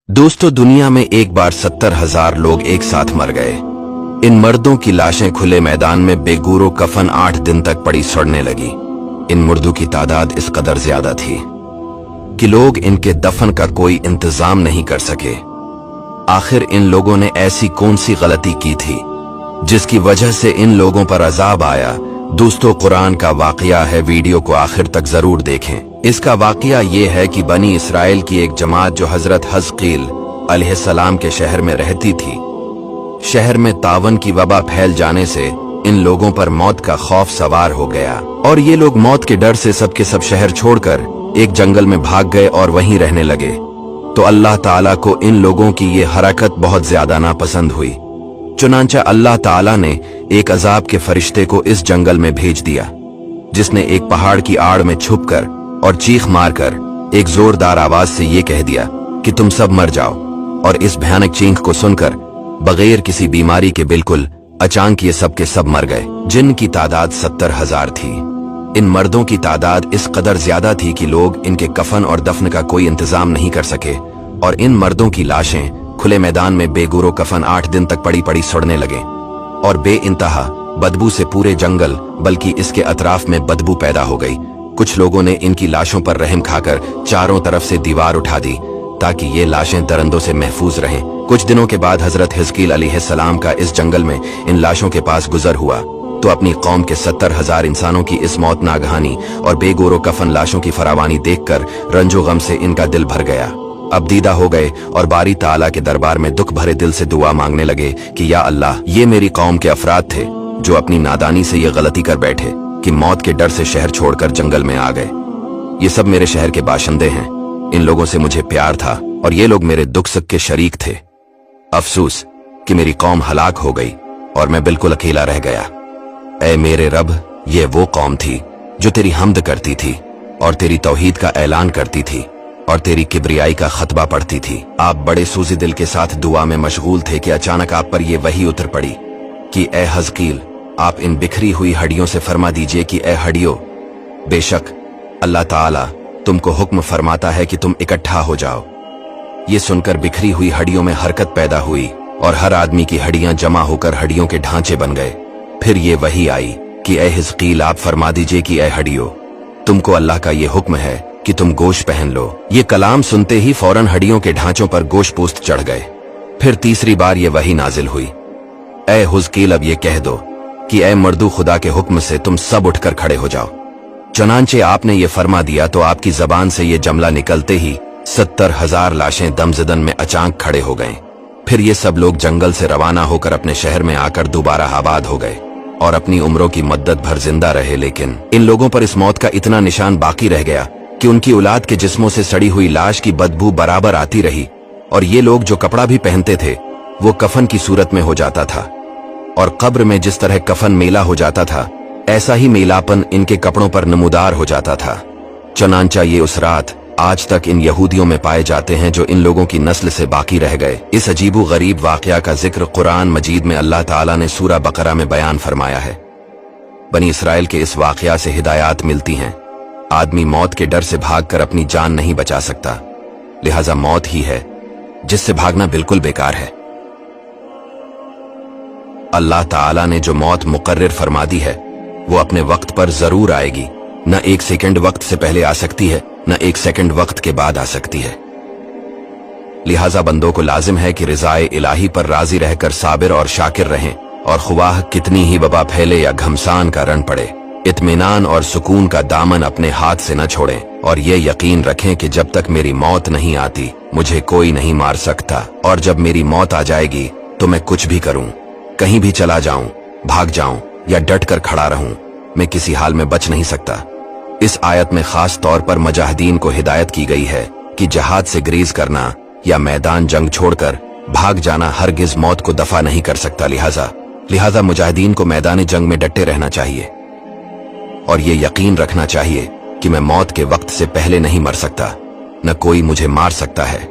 दोस्तों, दुनिया में एक बार 70,000 लोग एक साथ मर गए। इन मर्दों की लाशें खुले मैदान में बेगूरो कफन 8 दिन तक पड़ी सड़ने लगी। इन मुर्दों की तादाद इस कदर ज्यादा थी कि लोग इनके दफन का कोई इंतजाम नहीं कर सके। आखिर इन लोगों ने ऐसी कौन सी गलती की थी जिसकी वजह से इन लोगों पर अजाब आया? दोस्तों, कुरान का वाकया है, वीडियो को आखिर तक जरूर देखें। इसका वाकया ये है कि बनी इसराइल की एक जमात जो हजरत हिजकील अलैहिस्सलाम के शहर में रहती थी, शहर में तावन की वबा फैल जाने से इन लोगों पर मौत का खौफ सवार हो गया और ये लोग मौत के डर से सबके सब शहर छोड़कर एक जंगल में भाग गए और वहीं रहने लगे। तो अल्लाह ताला को इन लोगों की ये हरकत बहुत ज्यादा नापसंद हुई। चुनांचा अल्लाह ताला ने एक अजाब के फरिश्ते को इस जंगल में भेज दिया, जिसने एक पहाड़ की आड़ में छुपकर और चीख मारकर एक जोरदार आवाज से ये कह दिया कि तुम सब मर जाओ। और इस भयानक चीख को सुनकर बगैर किसी बीमारी के बिल्कुल अचानक ये सब के सब मर गए, जिनकी तादाद 70,000 थी। इन मर्दों की तादाद इस कदर ज्यादा थी कि लोग इनके कफन और दफन का कोई इंतजाम नहीं कर सके और इन मर्दों की लाशें खुले मैदान में बेगुरो कफन 8 दिन तक पड़ी सड़ने लगे और बेइंतहा बदबू से पूरे जंगल बल्कि इसके अतराफ में बदबू पैदा हो गई। कुछ लोगों ने इनकी लाशों पर रहम खाकर चारों तरफ से दीवार उठा दी ताकि ये लाशें दरंदों से महफूज रहें। कुछ दिनों के बाद हजरत हिजकील अलैहिस्सलाम का इस जंगल में इन लाशों के पास गुजर हुआ तो अपनी कौम के 70,000 इंसानों की इस मौत नागहानी और बेगोरो कफन लाशों की फरावानी देखकर रंजो गम से इनका दिल भर गया। अब दीदा हो गए और बारी ताला के दरबार में दुख भरे दिल से दुआ मांगने लगे कि या अल्लाह, ये मेरी कौम के अफराद थे जो अपनी नादानी से ये गलती कर बैठे कि मौत के डर से शहर छोड़कर जंगल में आ गए। ये सब मेरे शहर के बाशिंदे हैं, इन लोगों से मुझे प्यार था और ये लोग मेरे दुख सुख के शरीक थे। अफसोस कि मेरी कौम हलाक हो गई और मैं बिल्कुल अकेला रह गया। ऐ मेरे रब, ये वो कौम थी जो तेरी हमद करती थी और तेरी तौहीद का ऐलान करती थी और तेरी किब्रियाई का खतबा पढ़ती थी। आप बड़े सूजी दिल के साथ दुआ में मशगूल थे कि अचानक आप पर यह वही उतर पड़ी कि ए हिजकील, आप इन बिखरी हुई हड्डियों से फरमा दीजिए कि ए हड्डियों, बेशक अल्लाह ताला तुमको हुक्म फरमाता है कि तुम इकट्ठा हो जाओ। ये सुनकर बिखरी हुई हड्डियों में हरकत पैदा हुई और हर आदमी की हड्डियां जमा होकर हड्डियों के ढांचे बन गए। फिर ये वही आई कि ए हिजकील, आप फरमा दीजिए कि ए हड्डियों, तुमको अल्लाह का ये हुक्म है कि तुम गोश्त पहन लो। ये कलाम सुनते ही फौरन हड्डियों के ढांचों पर गोश्त पोस्त चढ़ गए। फिर तीसरी बार ये वही नाजिल हुई, ए हिजकील, अब ये कह दो कि ए मर्दू, खुदा के हुक्म से तुम सब उठकर खड़े हो जाओ। चुनांचे आपने ये फरमा दिया तो आपकी जबान से ये जमला निकलते ही 70,000 लाशें दमजदन में अचानक खड़े हो गए। फिर ये सब लोग जंगल से रवाना होकर अपने शहर में आकर दोबारा आबाद हो गए और अपनी उम्रों की मद्दत भर जिंदा रहे। लेकिन इन लोगों पर इस मौत का इतना निशान बाकी रह गया कि उनकी औलाद के जिस्मों से सड़ी हुई लाश की बदबू बराबर आती रही और ये लोग जो कपड़ा भी पहनते थे वो कफन की सूरत में हो जाता था और कब्र में जिस तरह कफन मेला हो जाता था, ऐसा ही मेलापन इनके कपड़ों पर नमूदार हो जाता था। चुनांचा ये उस रात आज तक इन यहूदियों में पाए जाते हैं जो इन लोगों की नस्ल से बाकी रह गए। इस अजीबो गरीब वाकया का जिक्र कुरान मजीद में अल्लाह ताला ने सूरा बकरा में बयान फरमाया है। बनी इसराइल के इस वाकया से हिदायत मिलती हैं। आदमी मौत के डर से भागकर अपनी जान नहीं बचा सकता, लिहाजा मौत ही है जिससे भागना बिल्कुल बेकार है। अल्लाह ताला ने जो मौत मुकर्रर फरमा दी है वो अपने वक्त पर जरूर आएगी। न 1 सेकंड वक्त से पहले आ सकती है, न 1 सेकंड वक्त के बाद आ सकती है। लिहाजा बंदों को लाजिम है कि रिज़ाए इलाही पर राजी रहकर साबिर और शाकिर रहें और ख्वाह कितनी ही वबा फैले या घमसान का रण पड़े, इत्मीनान और सुकून का दामन अपने हाथ से न छोड़ें और ये यकीन रखें कि जब तक मेरी मौत नहीं आती मुझे कोई नहीं मार सकता और जब मेरी मौत आ जाएगी तो मैं कुछ भी करूं, कहीं भी चला जाऊं, भाग जाऊं या डट कर खड़ा रहूं, मैं किसी हाल में बच नहीं सकता। इस आयत में खास तौर पर मुजाहिदीन को हिदायत की गई है कि जहाद से ग्रीज करना या मैदान जंग छोड़कर भाग जाना हरगिज मौत को दफा नहीं कर सकता। लिहाजा मुजाहिदीन को मैदान जंग में डटे रहना चाहिए और ये यकीन रखना चाहिए कि मैं मौत के वक्त से पहले नहीं मर सकता, न कोई मुझे मार सकता है।